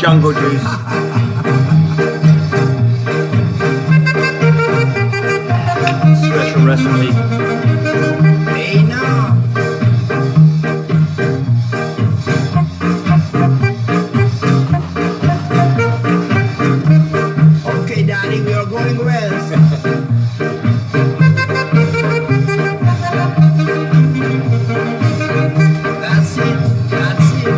Jungle Juice. Special recipe. Hey now. Okay, Daddy, we are going west. That's it. That's it.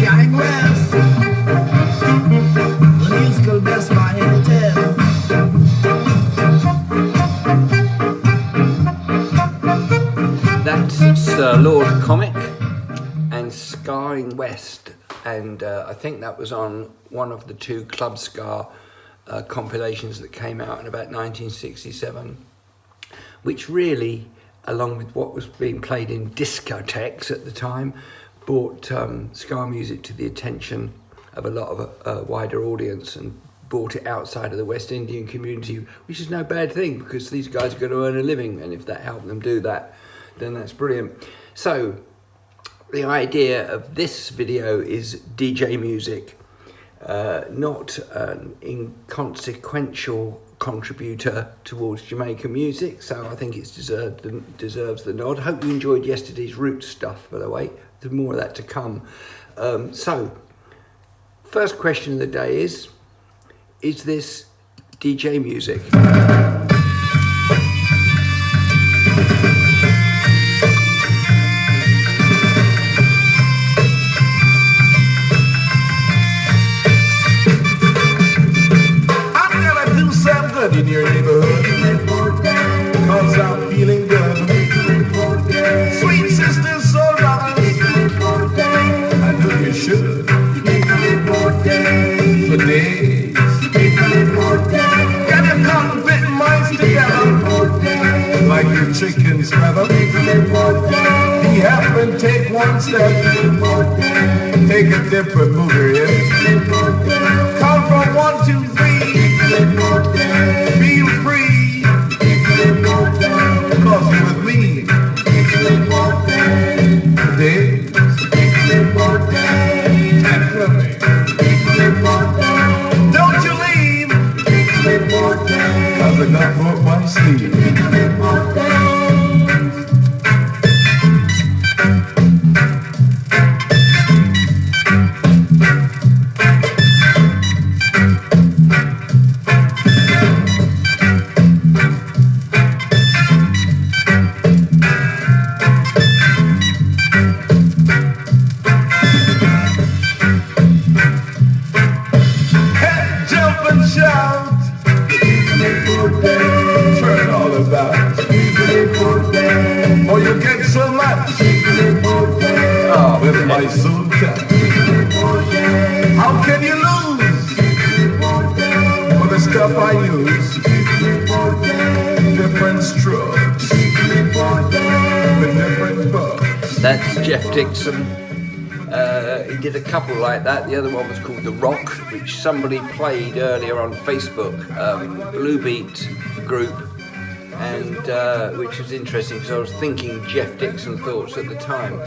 Going west. The musical best by Heritage. That's Sir Lord Comic and Scarring West, and I think that was on one of the two Club Scar compilations that came out in about 1967, which really, along with what was being played in discotheques at the time, brought ska music to the attention of a lot of a wider audience and brought it outside of the West Indian community, which is no bad thing because these guys are going to earn a living, and if that helped them do that, then that's brilliant. So the idea of this video is DJ music, not an inconsequential contributor towards Jamaican music, so I think it deserves the nod. Hope you enjoyed yesterday's Roots stuff, by the way. There's more of that to come. So first question of the day is this DJ music? In your neighborhood, cause I'm feeling good. Sweet sister, so darling, I know you should. For days, got your cockpit mice together, like your chickens feather. He happened, take one step, take a dip and move your head. Count from 1, 2, 3. Feel free, cause you're with me. Days, temporary. Don't you leave, cause I got more up my sleeve. Or you get so much, oh, with my soul cat. How can you lose for the stuff I use? Different strokes with different bugs. That's Jeff Dixon. He did a couple like that. The other one was called The Rock, which somebody played earlier on Facebook, Blue Beat group, and which was interesting because I was thinking Jeff Dixon thoughts at the time.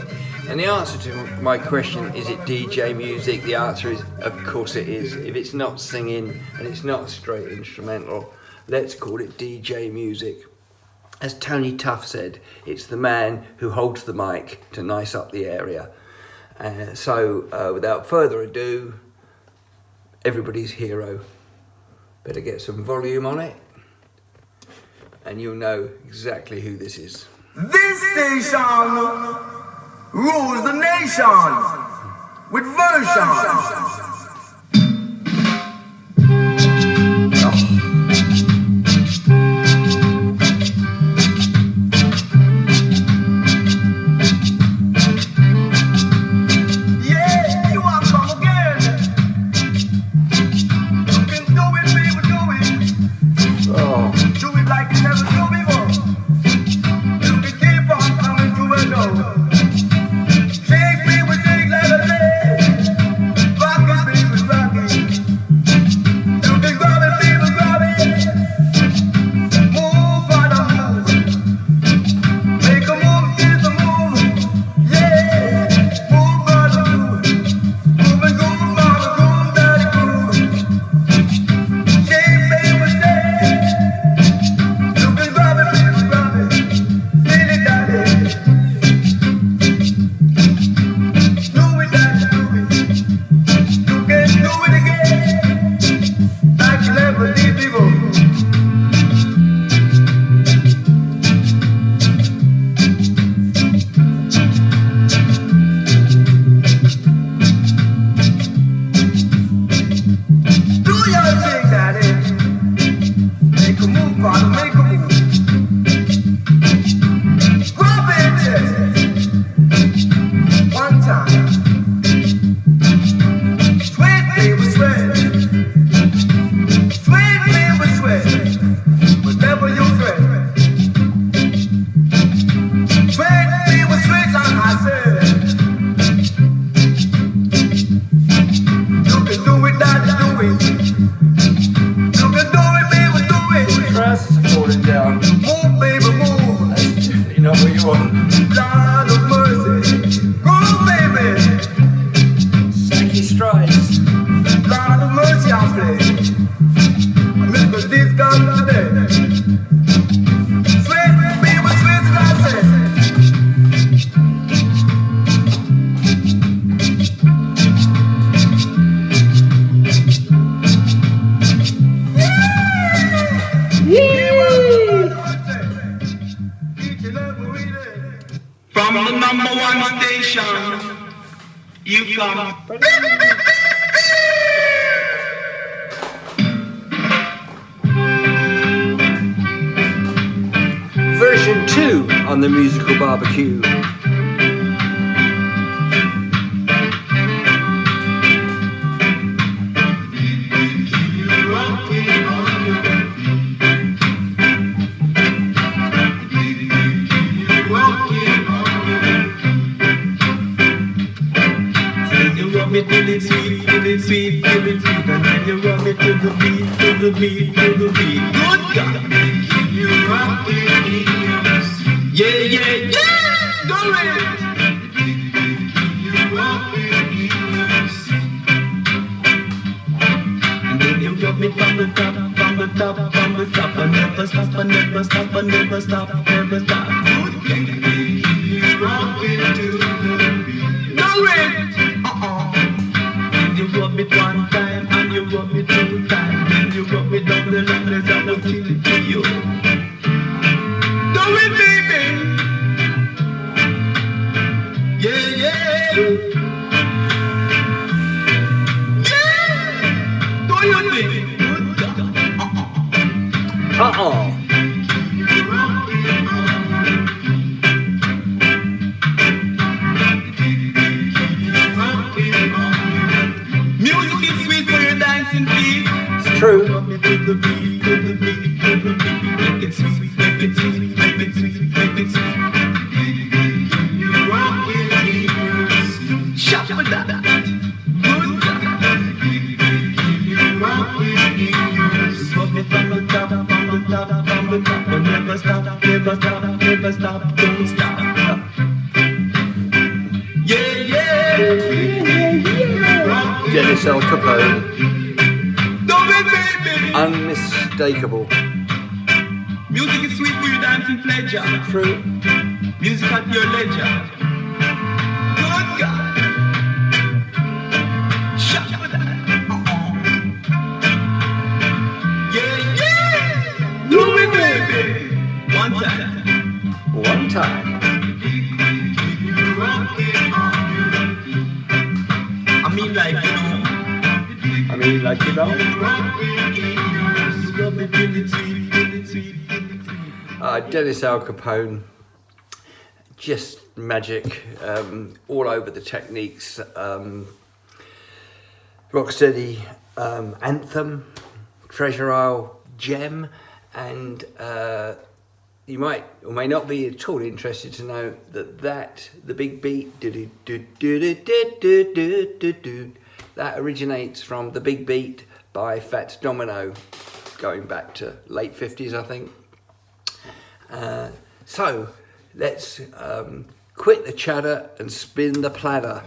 And the answer to my question, is it DJ music? The answer is, of course it is. If it's not singing and it's not straight instrumental, let's call it DJ music. As Tony Tuff said, it's the man who holds the mic to nice up the area. So without further ado, everybody's hero. Better get some volume on it. and you'll know exactly who this is. This station rules the nation with version. Version 2 on the musical barbecue. Unmistakable. Music is sweet for your dancing pleasure. True. Music at your leisure. Good God. Shut up with that. Yeah, yeah. Do it, baby. like it all. Dennis Al Capone, just magic, all over the techniques. Rocksteady, Anthem, Treasure Isle, Gem, and you might or may not be at all interested to know that the big beat that originates from The Big Beat by Fats Domino, going back to late 50s, I think. So let's quit the chatter and spin the platter.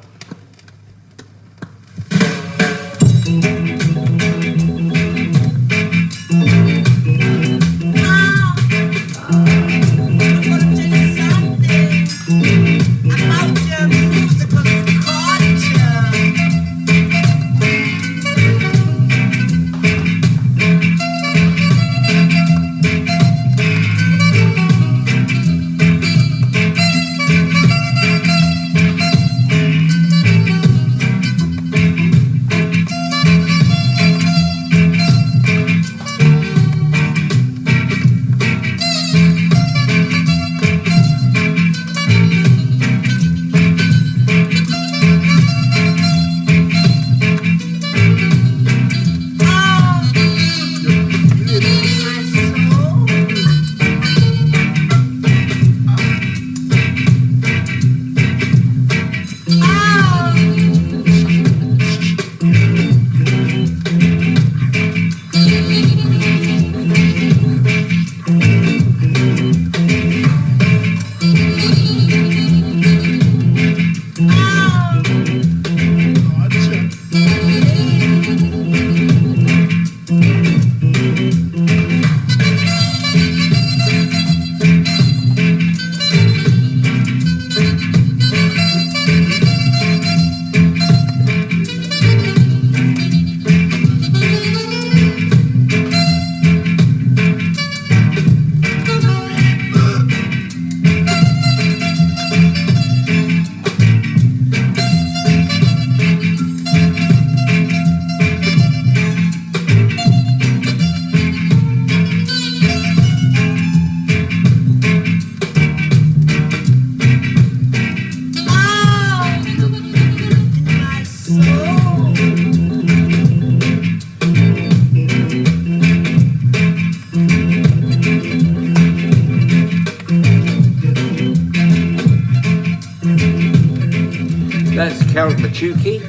That's Count Machuki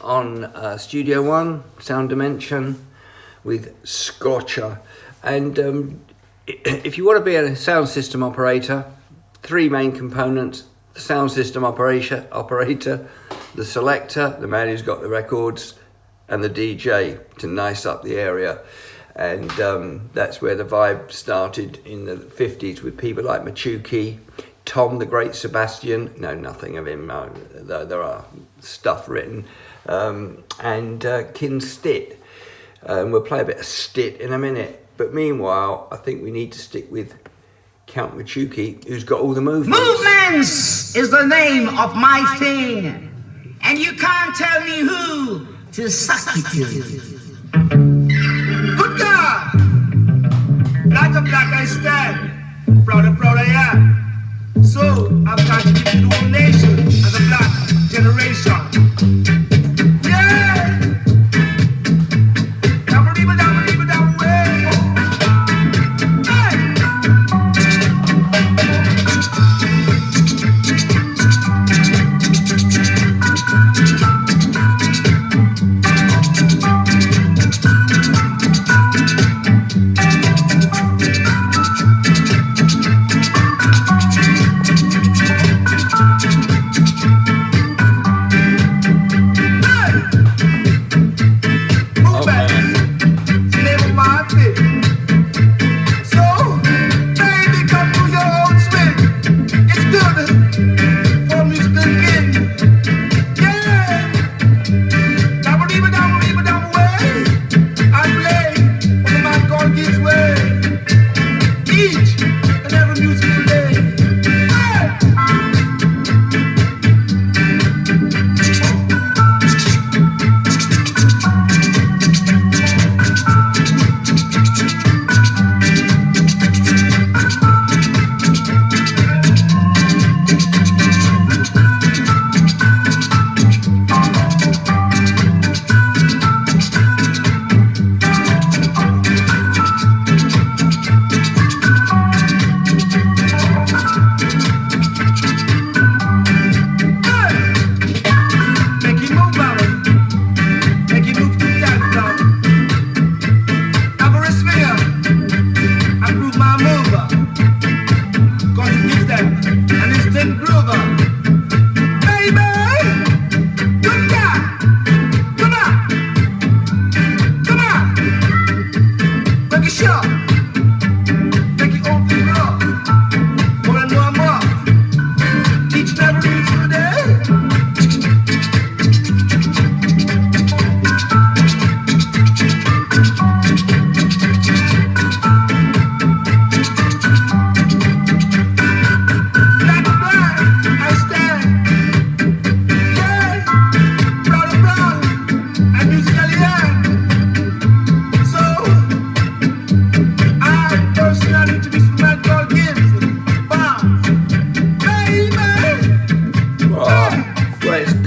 on Studio One, Sound Dimension with Scorcher. And if you want to be a sound system operator, three main components: the sound system operator, the selector, the man who's got the records, and the DJ to nice up the area. And that's where the vibe started in the 50s with people like Machuki, Tom the Great Sebastian, know nothing of him, there are stuff written, and Kin Stitt. We'll play a bit of Stitt in a minute, but meanwhile I think we need to stick with Count Machuki, who's got all the movements. Movements is the name of my thing, and you can't tell me who to suck it to. Good God! Black and black I stand, proud and proud I am. So I've got to give you the whole nation as a black generation. Yeah! Down, way! Hey!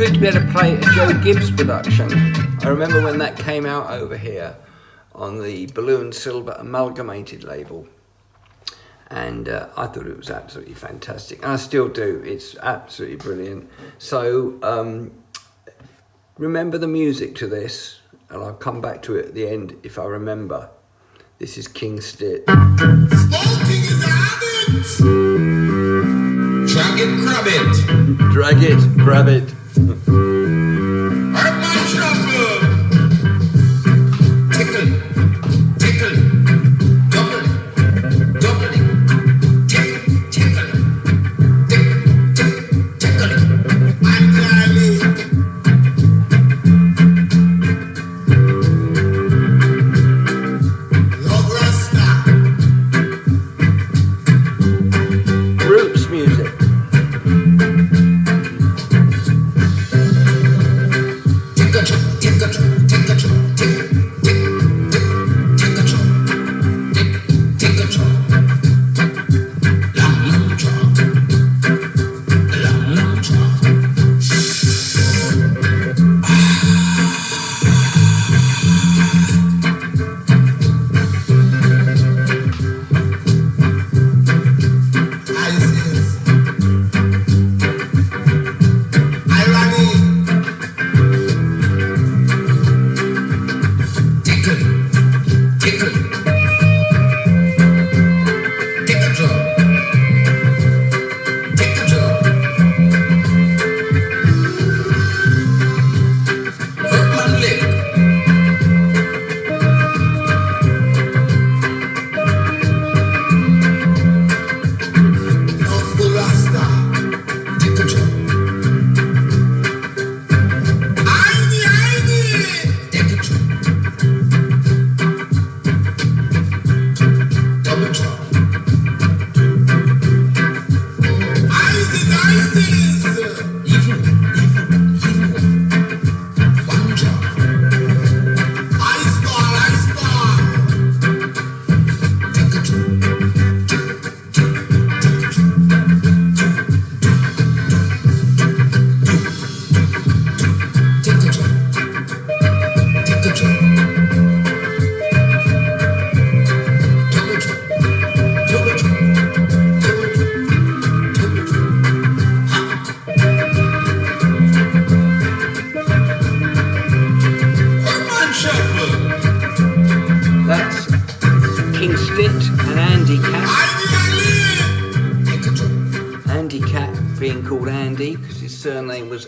good to be able to play a Joe Gibbs production. I remember when that came out over here on the Blue and Silver Amalgamated label, and I thought it was absolutely fantastic, and I still do. It's absolutely brilliant. So remember the music to this, and I'll come back to it at the end if I remember. This is King Stitt. Smoking is a habit. Drag it, grab it. Drag it, grab it. Urban Shuffle. Tickle, tickle, double it, double it. Tickle, tickle, tickle, tickle, tickle it. I'm darling. Love Rasta. Roots music.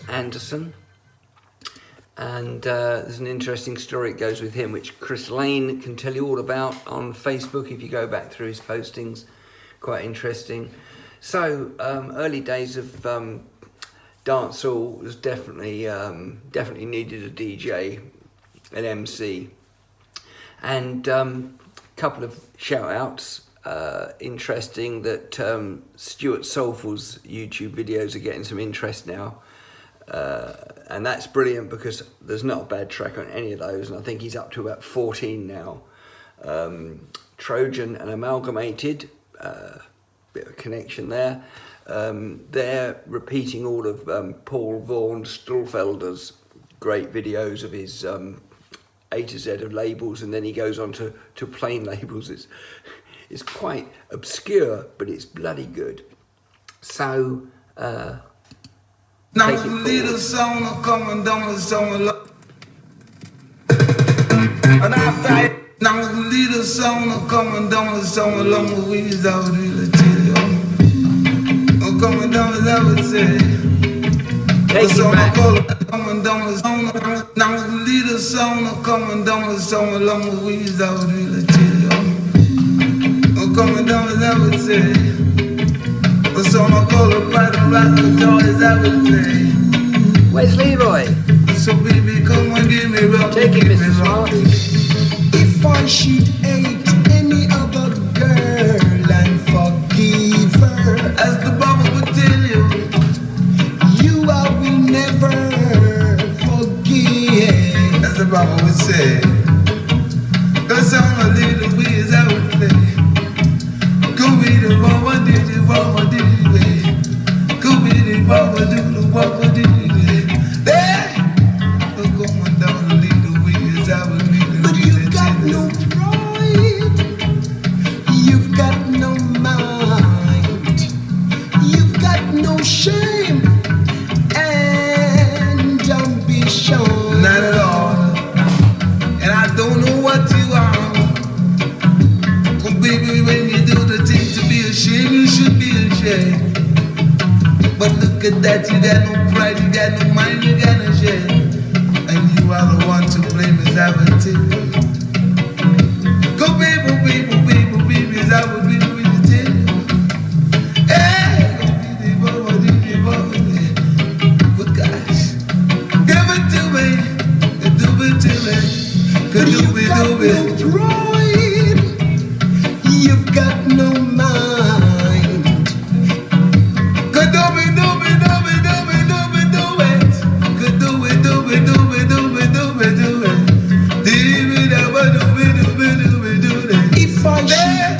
Anderson, and there's an interesting story that goes with him, which Chris Lane can tell you all about on Facebook if you go back through his postings. Quite interesting. So early days of dancehall was definitely needed a DJ, an MC, and a couple of shout outs. Interesting that Stuart Soulful's YouTube videos are getting some interest now. And that's brilliant because there's not a bad track on any of those, and I think he's up to about 14 now. Trojan and Amalgamated, bit of a connection there. They're repeating all of Paul Vaughan Stulfelder's great videos of his A to Z of labels, and then he goes on to plain labels. It's quite obscure, but it's bloody good. So now the little song coming down the song and after now the little song coming down the song along the wheels out of the tail. I'm coming down as I would say. Take it back. Coming down the song now the little song coming down the song along the wheels out of the tail. I'm coming down as I would say. So I call it right around the door as I would play. Where's Leroy? So baby, come and give me rock. Take it, Mr. Smart. If I should hate any other girl and forgive her, as the Bible would tell you, you I will never forgive. As the Bible would say, 'cause I'm a little weird as I would play. Go be the one, did it, one, did it. Go be the one, do the one, did it. that you got no pride, you got no mind, you got no share. And you are the one to blame is everything. Go people, people, people, people, is that what we do with the tail? Hey, go be good gosh. Give it to me, do it to me. Could you be doing right? You've got no mind. Could do it, do it, do it, do it, do it, do it. Could do it, do it, do it, do it, do it, do it. If I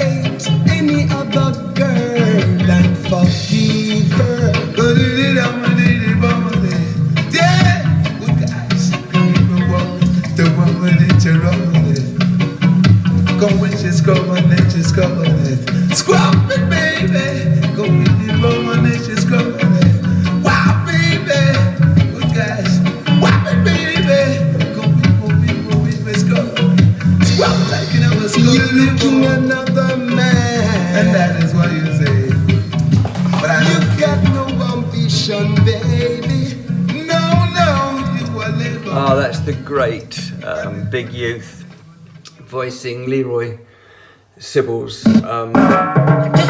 ain't any other girl and forgive her. Yeah, good guys. The woman that you're on. Come when she's coming, then she's coming. Scrub it, baby. Go with the woman that she's coming. Wow, baby. Good guys. Wow, baby. Go with me, scrub. Scrub like you never scrub. You're looking another man. And that is what you say. But you've got no ambition, baby. No, you are living. Oh, that's the great Big Youth voicing Leroy Sibbles. Just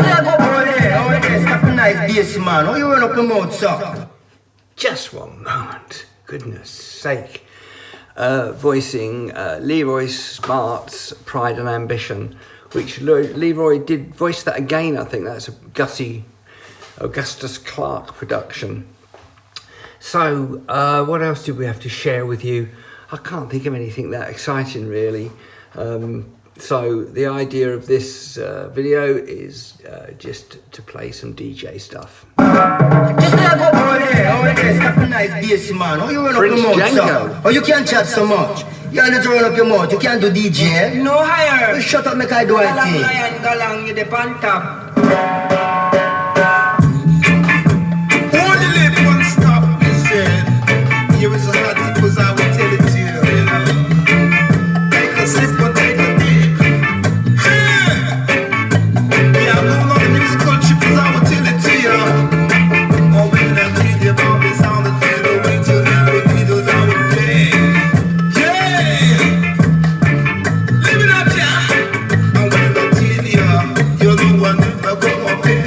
let go over there, stop the nice bass man. How you run up your mouth, sir? Just one moment, goodness sake. Voicing Leroy Smart's Pride and Ambition, which Leroy did voice that again. I think that's a Augustus Clark production. So what else did we have to share with you? I can't think of anything that exciting really. So the idea of this video is just to play some DJ stuff. Just let go over there, stop the nice bass man. How you run up your mouth, sir? Oh, you can't chat so much. You need to run up your mouth. You can't do DJ. No higher. Well, shut up, make I do a thing. Galang, you the pan top. Only let one stop, he said. Here is a hot because I will tell it to you, Take a sip or take a dip. Yeah, I'm going on the musical trip because I will tell it to you. Oh, when I tell you about this sound that fade away to the videos I would play. Yeah! Live it up, yeah! And when I tell you, you're the one never come up here.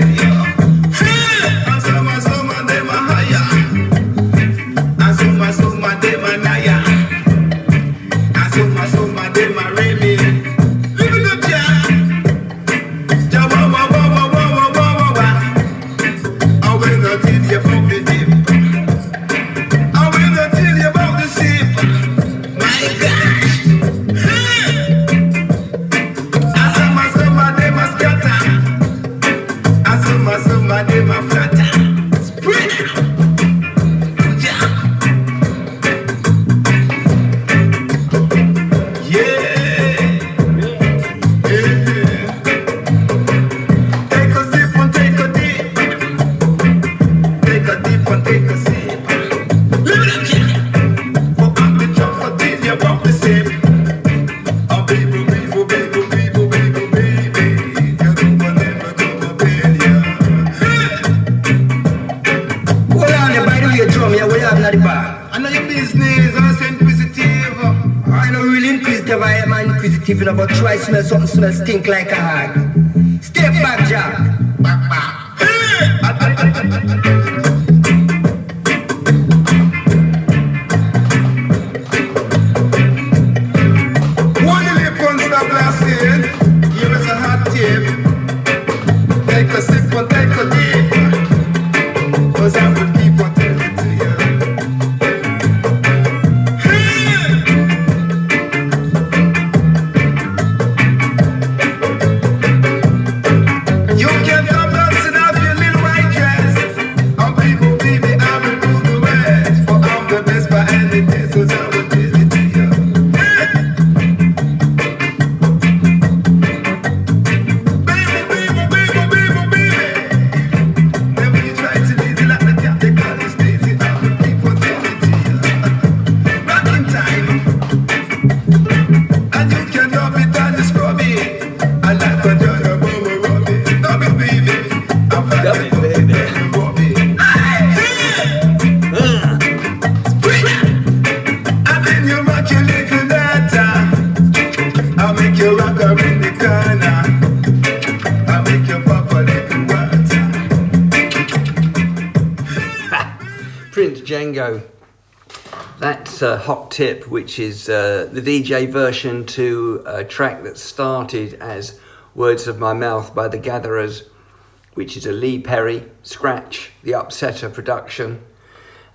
But try smell something smell stink like a hag. Step back, Jack. Back, back. One lip on stop blasting. Here is a hot tip. Take a sip and take a dip. Cause I will keep on telling it to you. You can come dancing off your little white dress. with Django. That's Hot Tip, which is the DJ version to a track that started as Words of My Mouth by The Gatherers, which is a Lee Perry, Scratch, The Upsetter production.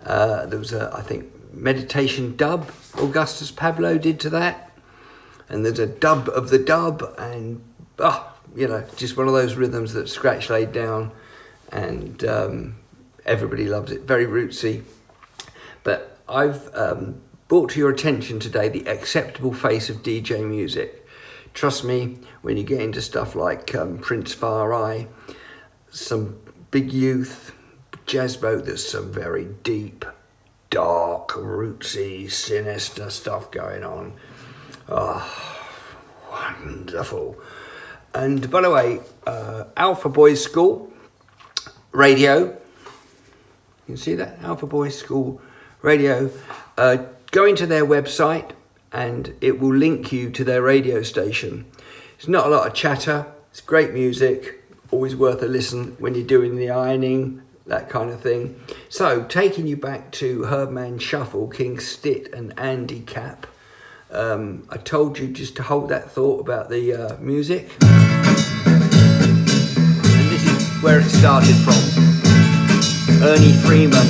There was a, I think, meditation dub Augustus Pablo did to that. And there's a dub of the dub, and, you know, just one of those rhythms that Scratch laid down, and everybody loves it. Very rootsy. But I've brought to your attention today the acceptable face of DJ music. Trust me, when you get into stuff like Prince Far I, some Big Youth, Jazz Boat, there's some very deep, dark, rootsy, sinister stuff going on. Oh, wonderful. And by the way, Alpha Boys School Radio, you can see that? Alpha Boys School Radio. Go into their website and it will link you to their radio station. It's not a lot of chatter, it's great music, always worth a listen when you're doing the ironing, that kind of thing. So, taking you back to Herbman Shuffle, King Stitt and Andy Capp. I told you just to hold that thought about the music. And this is where it started from. Ernie Freeman.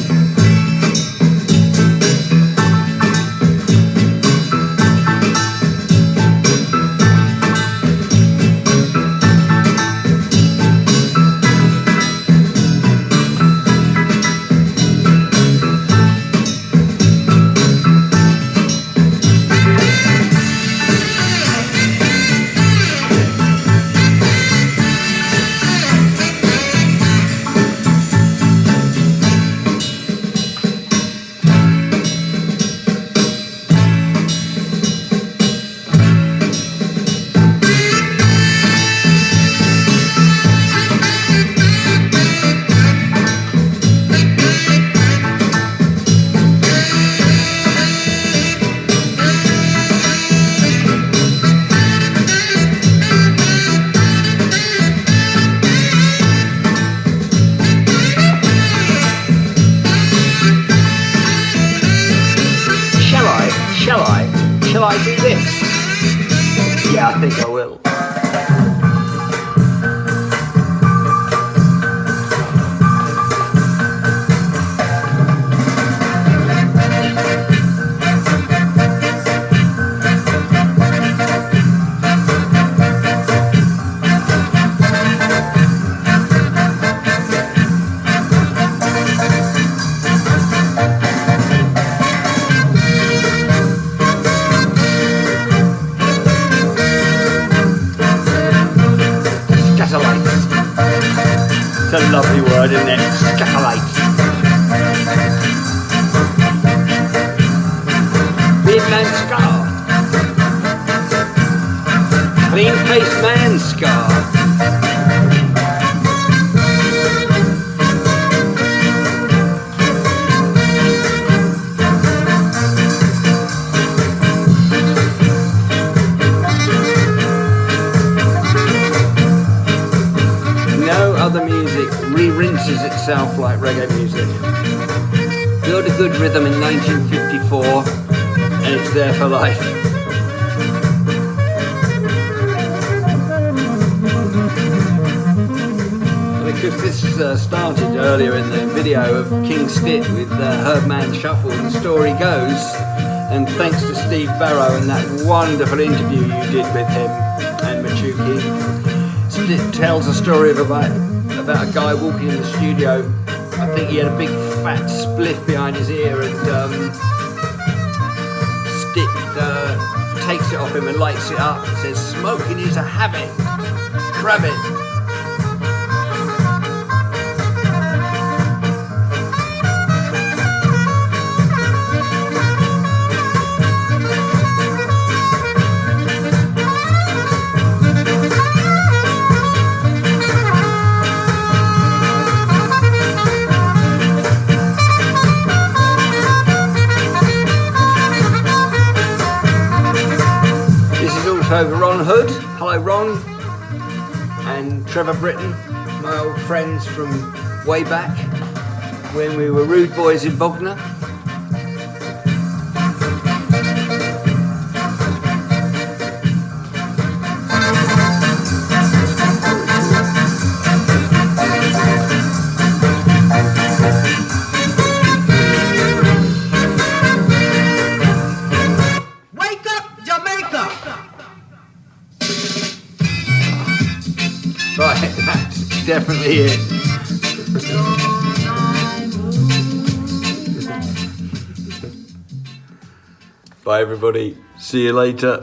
Shall I do this? Yeah, I think I will. It's a lovely word, isn't it? Scatolites. Beard man scar. Clean faced man scar. Other music re-rinses itself like reggae music. Build a good rhythm in 1954 and it's there for life. Because this started earlier in the video of King Stitt with Herbman Shuffle, the story goes, and thanks to Steve Barrow and that wonderful interview you did with him and Machuki, Stitt tells a story of about a guy walking in the studio. I think he had a big fat spliff behind his ear, and Stitt takes it off him and lights it up and says, "Smoking is a habit, grab it." Over Ron Hood. Hello Ron, and Trevor Britton, my old friends from way back. when we were rude boys in Bognor. Wake up, Jamaica! Right, that's definitely it. Bye everybody, see you later.